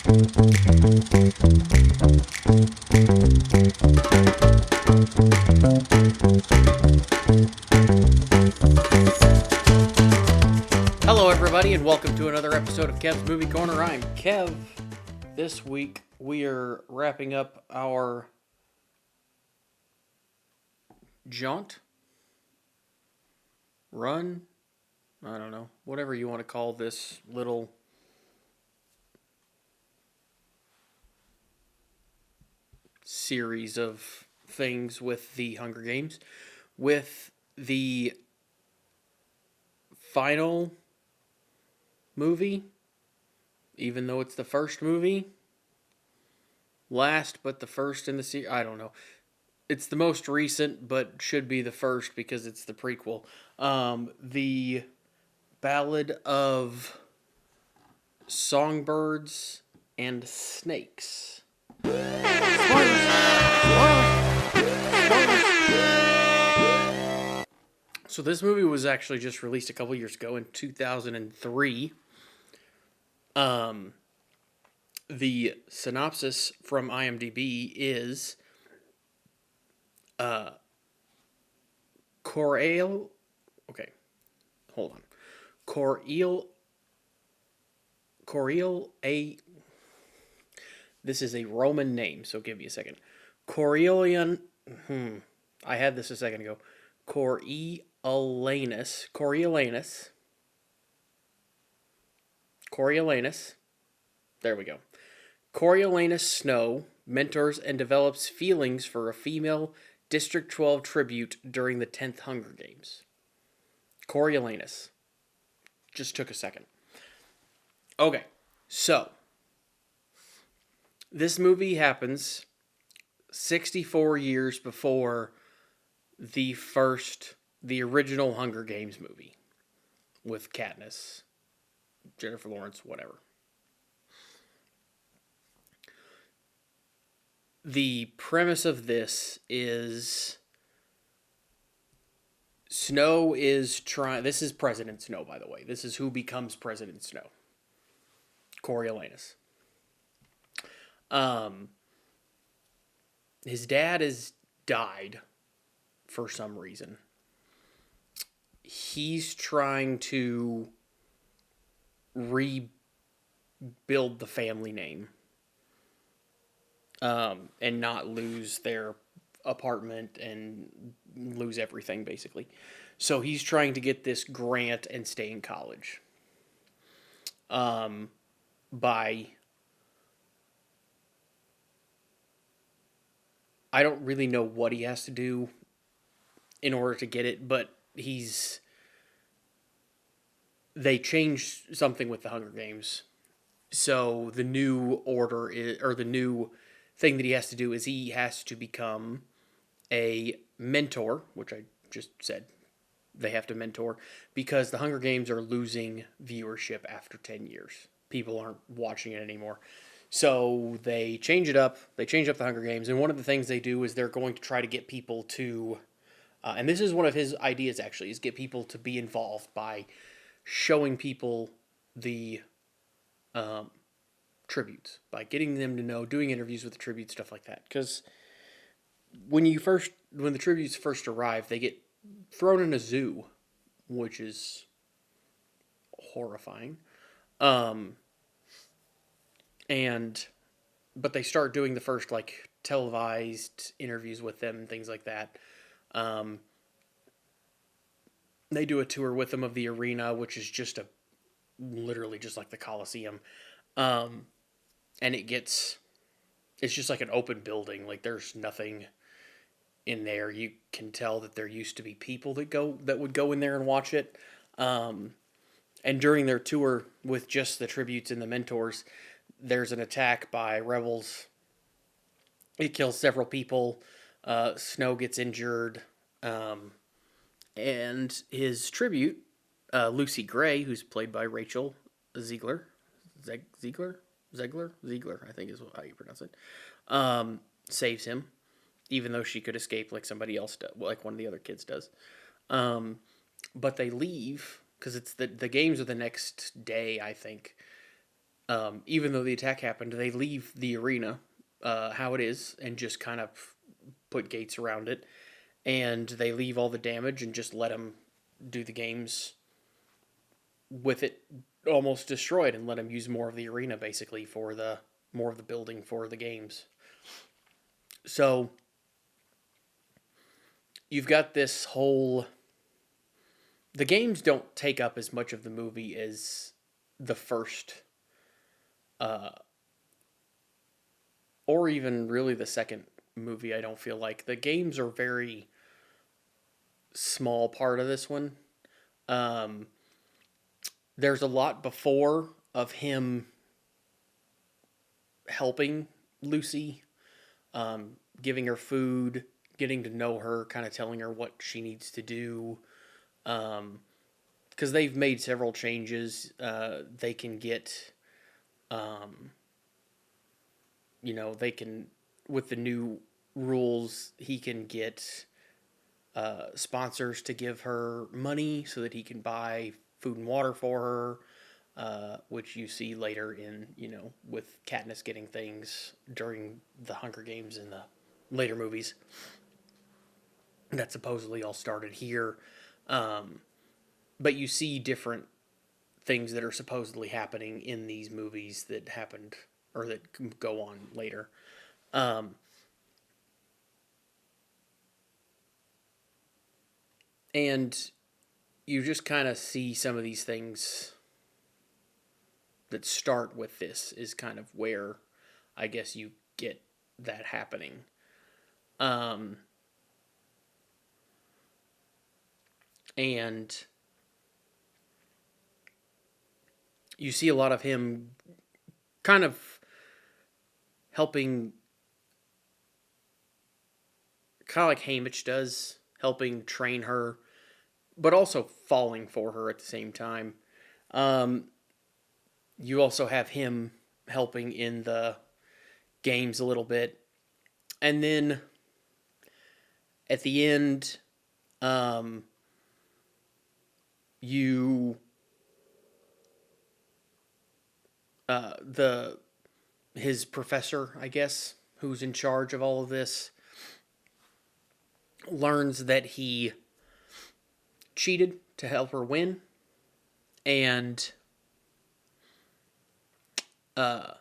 Hello everybody and welcome to another episode of Kev's Movie Corner. I'm Kev. This week we are wrapping up our run, I don't know, whatever you want to call this little series of things with the Hunger Games, with the final movie, even though it's the first movie, last but the first in the series. I don't know. It's the most recent, but should be the first because it's the prequel. The Ballad of Songbirds and Snakes. So this movie was actually just released a couple years ago in 2003. The synopsis from IMDb is this is a Roman name, so give me a second. Coriolanus, I had this a second ago. Coriolanus, there we go. Coriolanus Snow mentors and develops feelings for a female District 12 tribute during the 10th Hunger Games. Coriolanus. Just took a second. Okay, so this movie happens 64 years before the original Hunger Games movie with Katniss, Jennifer Lawrence, whatever. The premise of this is Snow is trying... This is President Snow, by the way. This is who becomes President Snow. Coriolanus. His dad has died for some reason. He's trying to rebuild the family name. And not lose their apartment and lose everything, basically. So he's trying to get this grant and stay in college. I don't really know what he has to do in order to get it, but they changed something with the Hunger Games. So the new order is, or the new thing that he has to do is he has to become a mentor, which I just said they have to mentor, because the Hunger Games are losing viewership after 10 years. People aren't watching it anymore. So they change it up. They change up the Hunger Games, and one of the things they do is they're going to try to get people to, and this is one of his ideas actually, is get people to be involved by showing people the tributes, by getting them to know, doing interviews with the tributes, stuff like that. Because when the tributes first arrive, they get thrown in a zoo, which is horrifying. But they start doing the first televised interviews with them and things like that. They do a tour with them of the arena, which is just literally just like the Coliseum. And it's just like an open building. Like there's nothing in there. You can tell that there used to be people that would go in there and watch it. And during their tour with just the tributes and the mentors, there's an attack by rebels. It kills several people. Snow gets injured. And his tribute, Lucy Gray, who's played by Rachel Zegler, I think is how you pronounce it, saves him, even though she could escape like somebody else does, like one of the other kids does. But they leave, because it's the games are the next day, I think. Even though the attack happened, they leave the arena how it is and just kind of put gates around it. And they leave all the damage and just let them do the games with it almost destroyed and let them use more of the arena basically for the more of the building for the games. So you've got this whole. The games don't take up as much of the movie as the first, uh, or even really the second movie. I don't feel like the games are very small part of this one. Um, there's a lot before of him helping Lucy, giving her food, getting to know her, kind of telling her what she needs to do. Because they've made several changes. They can get, um, they can, with the new rules, he can get sponsors to give her money so that he can buy food and water for her. Which you see later in, with Katniss getting things during the Hunger Games in the later movies. That supposedly all started here. But you see different things that are supposedly happening in these movies that happened or that go on later. And you just kind of see some of these things that start with this is kind of where I guess you get that happening. Um, and you see a lot of him kind of helping, kind of like Haymitch does, helping train her, but also falling for her at the same time. Um, you also have him helping in the games a little bit. And then at the end, um, you the his professor, I guess, who's in charge of all of this, learns that he cheated to help her win, and uh,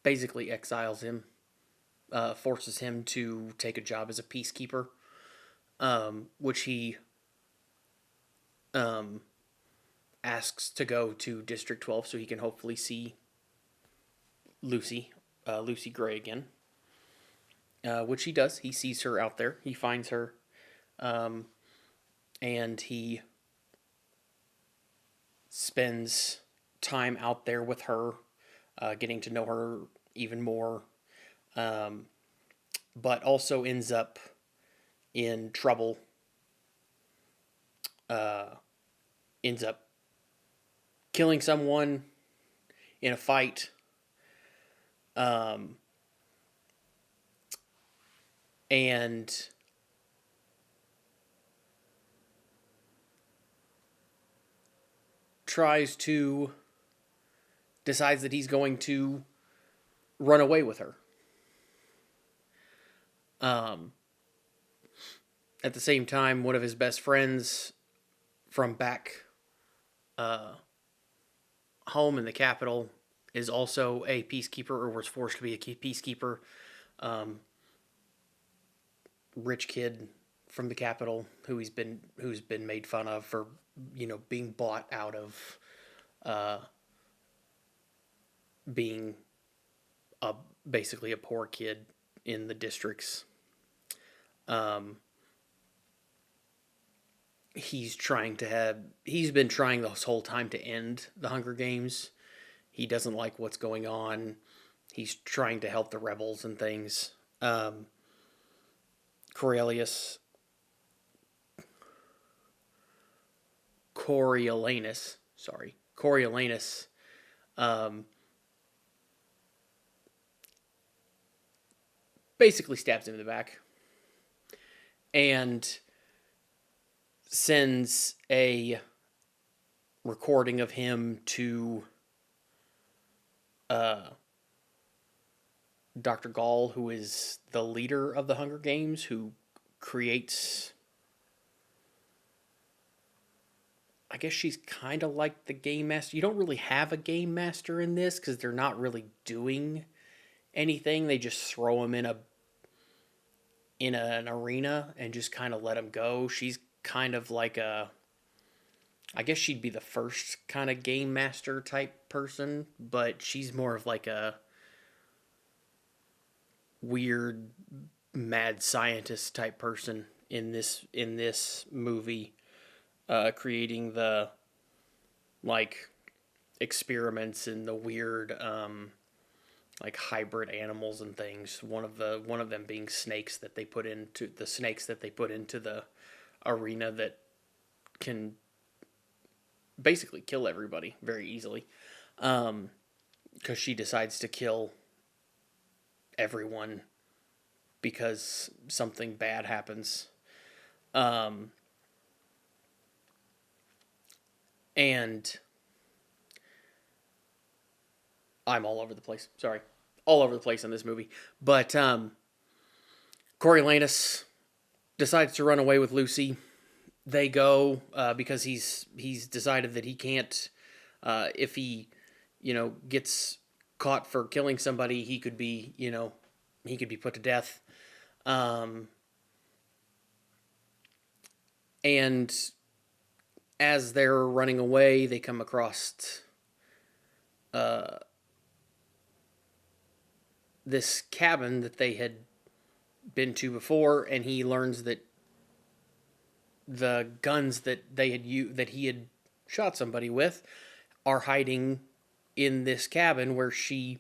basically exiles him, forces him to take a job as a peacekeeper, which he um, asks to go to District 12 so he can hopefully see Lucy Gray again. Which he does. He sees her out there. He finds her, um, and he spends time out there with her, getting to know her even more, um, but also ends up in trouble. Uh, ends up killing someone in a fight. Um, and decides that he's going to run away with her. At the same time, one of his best friends from back home in the capital is also a peacekeeper, or was forced to be a peacekeeper. Rich kid from the capital who's been made fun of for being bought out of being a basically a poor kid in the districts. He's been trying this whole time to end the Hunger Games. He doesn't like what's going on. He's trying to help the rebels and things. Coriolanus Coriolanus, basically stabs him in the back and sends a recording of him to Dr. Gaul, who is the leader of the Hunger Games, who creates... I guess she's kind of like the game master. You don't really have a game master in this because they're not really doing anything. They just throw him in an arena and just kind of let him go. She's kind of like I guess she'd be the first kind of game master type person, but she's more of like a weird mad scientist type person in this movie, creating the like experiments and the weird like hybrid animals and things. One of them being snakes that they put into the arena that can basically kill everybody very easily, because she decides to kill everyone because something bad happens. And I'm all over the place. Sorry. All over the place in this movie. But Coriolanus decides to run away with Lucy. They go because he's decided that he can't, if he, gets caught for killing somebody, he could be put to death. And as they're running away, they come across this cabin that they had been to before, and he learns that the guns that he had shot somebody with are hiding in this cabin where she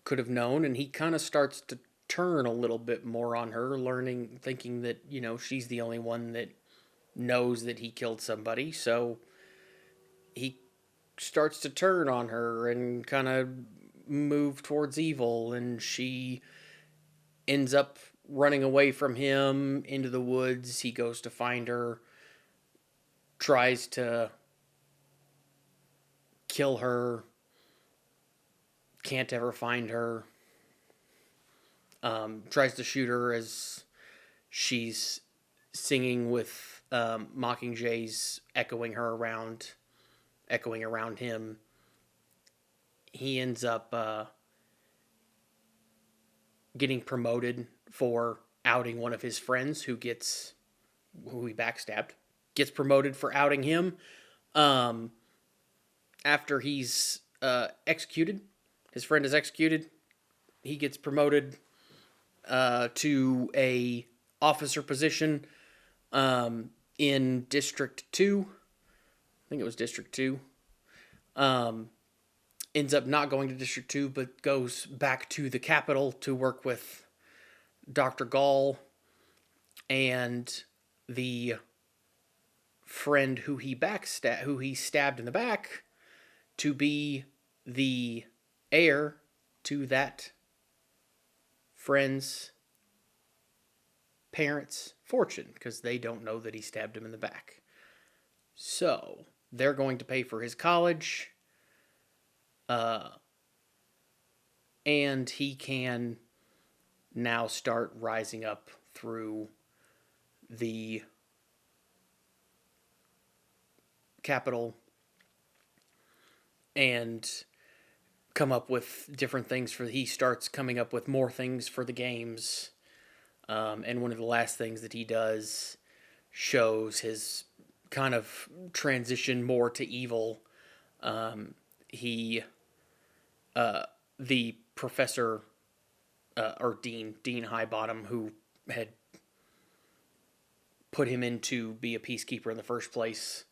could have known, and he kind of starts to turn a little bit more on her, thinking that, she's the only one that knows that he killed somebody, so he starts to turn on her and kind of move towards evil, and she ends up running away from him into the woods. He goes to find her, tries to kill her, can't ever find her, tries to shoot her as she's singing with mockingjays echoing around him. He ends up getting promoted for outing one of his friends who he backstabbed. Gets promoted for outing him. After he's executed, his friend is executed, he gets promoted to a officer position in District 2. I think it was District 2. Ends up not going to District 2, but goes back to the capital to work with Dr. Gaul and the friend who he stabbed in the back, to be the heir to that friend's parents' fortune, because they don't know that he stabbed him in the back. So they're going to pay for his college, and he can now start rising up through the capital and come up with different things he starts coming up with more things for the games. And one of the last things that he does shows his kind of transition more to evil. The professor, or Dean Highbottom, who had put him in to be a peacekeeper in the first place,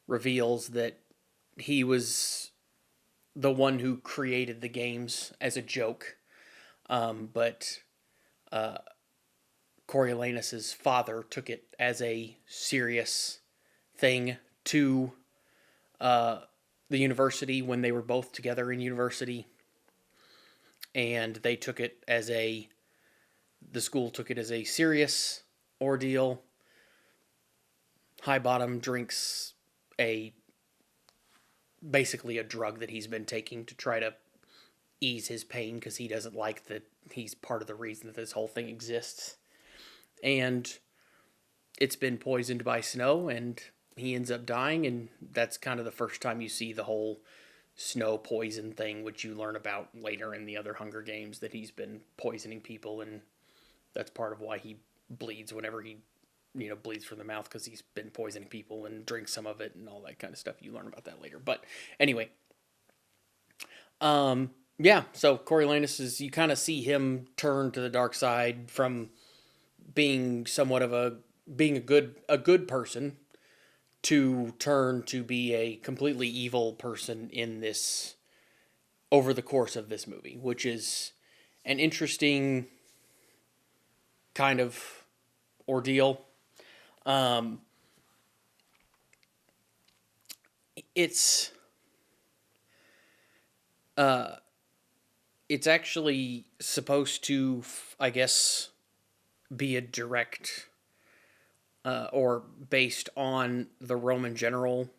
reveals that he was the one who created the games as a joke. But Coriolanus' father took it as a serious thing to the university when they were both together in university. And they took it the school took it as a serious ordeal. Highbottom drinks a basically a drug that he's been taking to try to ease his pain because he doesn't like that he's part of the reason that this whole thing exists. And it's been poisoned by Snow, and he ends up dying, and that's kind of the first time you see the whole Snow poison thing, which you learn about later in the other Hunger Games, that he's been poisoning people, and that's part of why he bleeds whenever he, bleeds from the mouth, because he's been poisoning people and drinks some of it and all that kind of stuff. You learn about that later. But anyway, yeah, so Coriolanus is, you kind of see him turn to the dark side from being somewhat of being a good person to turn to be a completely evil person in this, over the course of this movie, which is an interesting kind of ordeal. It's it's actually supposed to, I guess, be a direct or based on the Roman general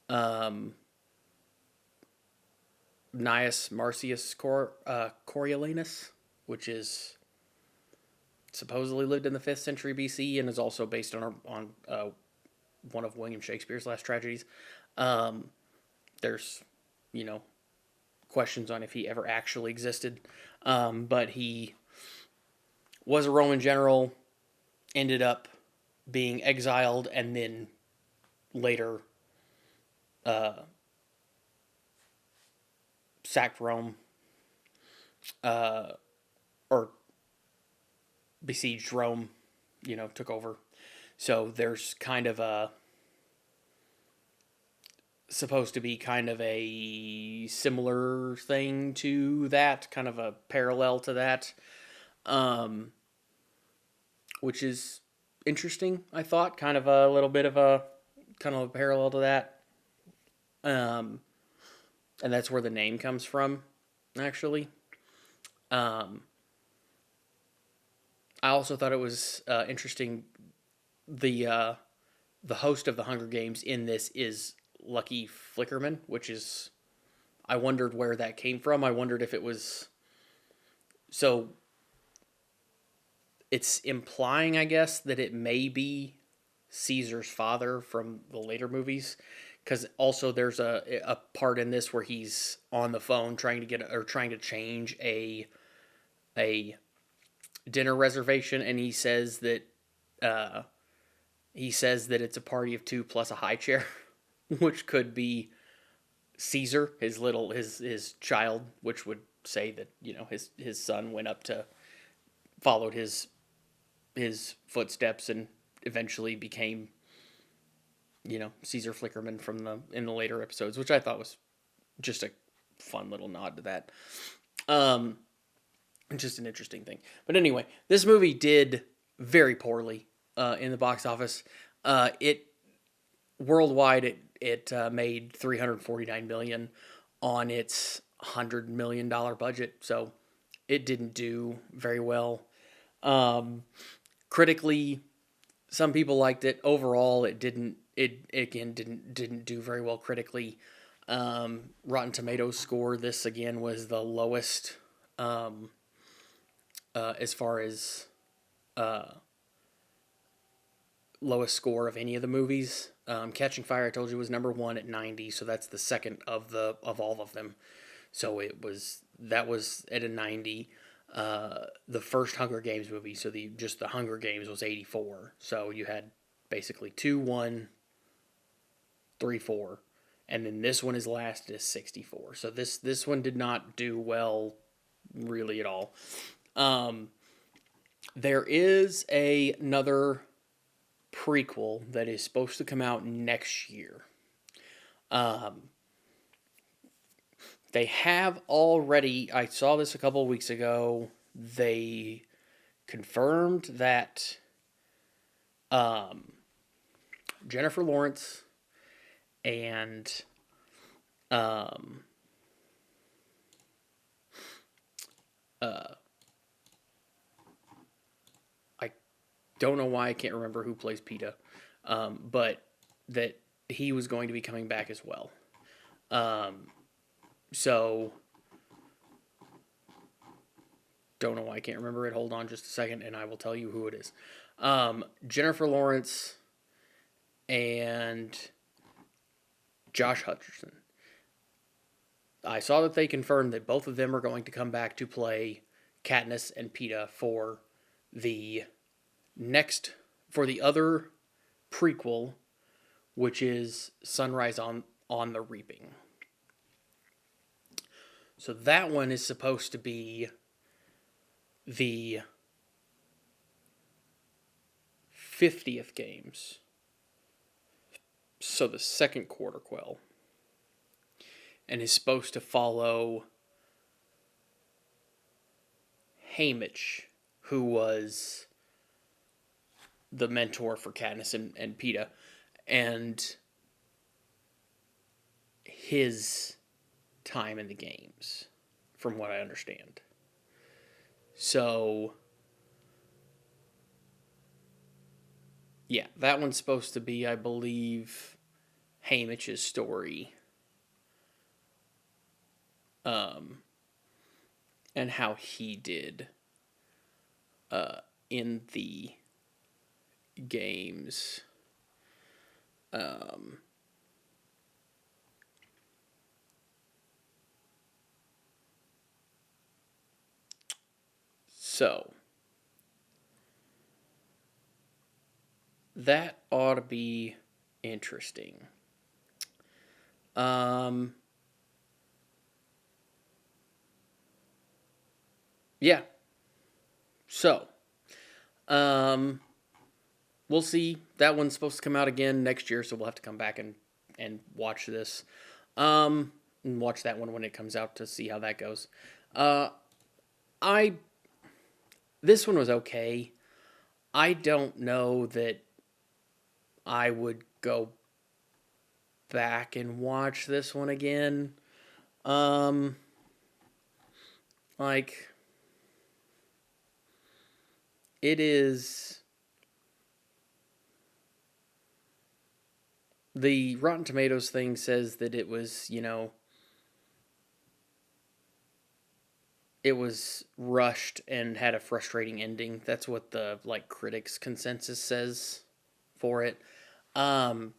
Gnaeus Marcius Coriolanus, which is supposedly lived in the 5th century BC and is also based on one of William Shakespeare's last tragedies. There's, questions on if he ever actually existed, but he was a Roman general, ended up being exiled, and then later sacked Rome, or besieged Rome, took over. So there's kind of supposed to be kind of a similar thing to that, kind of a parallel to that, which is interesting, I thought, kind of a little bit of a parallel to that. And that's where the name comes from, actually. I also thought it was interesting. The host of the Hunger Games in this is Lucky Flickerman, which is, I wondered where that came from. I wondered if it was, so it's implying, I guess, that it may be Caesar's father from the later movies, because also there's a part in this where he's on the phone trying to change a dinner reservation, and he says that it's a party of 2 plus a high chair, which could be Caesar, his child, which would say that his son went up to followed his footsteps and eventually became Caesar Flickerman in the later episodes, which I thought was just a fun little nod to that. Just an interesting thing. But anyway, this movie did very poorly in the box office. It worldwide it made $349 million on its $100 million budget, so it didn't do very well. Critically, some people liked it. Overall, it didn't. It again didn't do very well critically. Rotten Tomatoes score, this again was the lowest as far as lowest score of any of the movies. Catching Fire, I told you, was number 1 at 90, so that's the second of all of them. So that was at a 90. The first Hunger Games movie, so the Hunger Games, was 84. So you had basically 2, 1, 3, 4, and then this one is last is 64. So this one did not do well really at all. There is another prequel that is supposed to come out next year. They have already, I saw this a couple of weeks ago, they confirmed that Jennifer Lawrence and I don't know why I can't remember who plays PETA, but that he was going to be coming back as well. So, don't know why I can't remember it. Hold on just a second, and I will tell you who it is. Jennifer Lawrence and Josh Hutcherson. I saw that they confirmed that both of them are going to come back to play Katniss and Peeta for the other prequel, which is Sunrise on the Reaping. So that one is supposed to be the 50th games. So the second quarter quell. And is supposed to follow Haymitch, who was the mentor for Katniss and Peeta, and his time in the games, from what I understand. So, yeah, that one's supposed to be, I believe, Haymitch's story. And how he did in the games. So, that ought to be interesting. Yeah. So, we'll see. That one's supposed to come out again next year, so we'll have to come back and watch this. And watch that one when it comes out to see how that goes. This one was okay. I don't know that I would go back and watch this one again. It is... The Rotten Tomatoes thing says that it was, it was rushed and had a frustrating ending. That's what the, critics' consensus says for it. I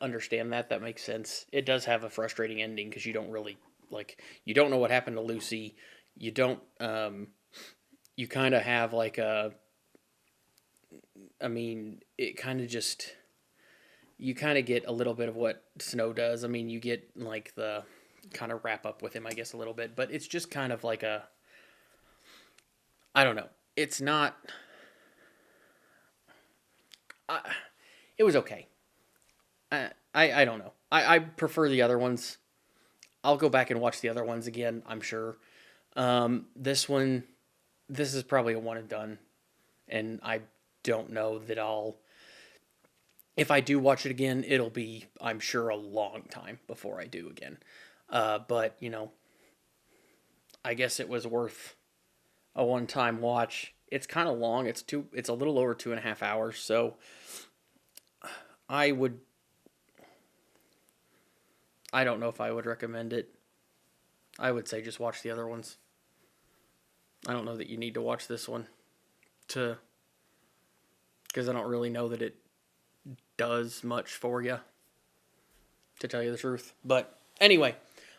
understand that. That makes sense. It does have a frustrating ending because you don't really, you don't know what happened to Lucy. You don't, you kind of have it kind of just, you kind of get a little bit of what Snow does. You get the kind of wrap up with him, I guess, a little bit, but it's just kind of I don't know. It's not, it was okay. I don't know. I prefer the other ones. I'll go back and watch the other ones again, I'm sure. This is probably a one and done, and I don't know that if I do watch it again, it'll be, I'm sure, a long time before I do again. But, I guess it was worth a one-time watch. It's kind of long. It's a little over 2.5 hours, so I don't know if I would recommend it. I would say just watch the other ones. I don't know that you need to watch this one because I don't really know that it does much for you, to tell you the truth. But anyway,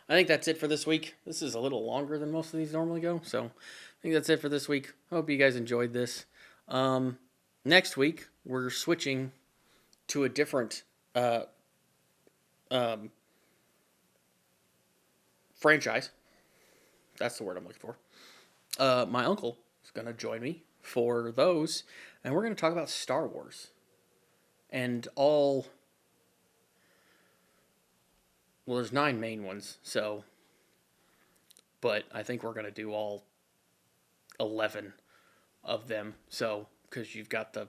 I think that's it for this week. This is a little longer than most of these normally go, so I think that's it for this week. I hope you guys enjoyed this. Next week, we're switching to a different franchise. That's the word I'm looking for. My uncle is going to join me for those, and we're going to talk about Star Wars. And there's 9 main ones, but I think we're going to do all 11 of them, because you've got the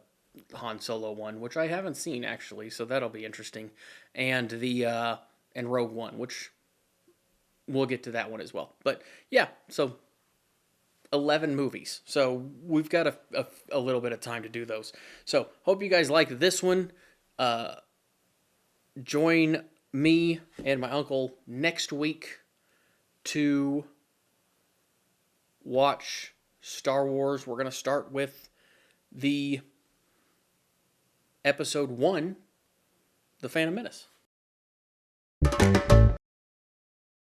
Han Solo one, which I haven't seen, actually, so that'll be interesting, and and Rogue One, which we'll get to that one as well. But, yeah, so 11 movies. So we've got a little bit of time to do those. So hope you guys like this one. Join me and my uncle next week to watch Star Wars. We're going to start with the Episode 1, The Phantom Menace.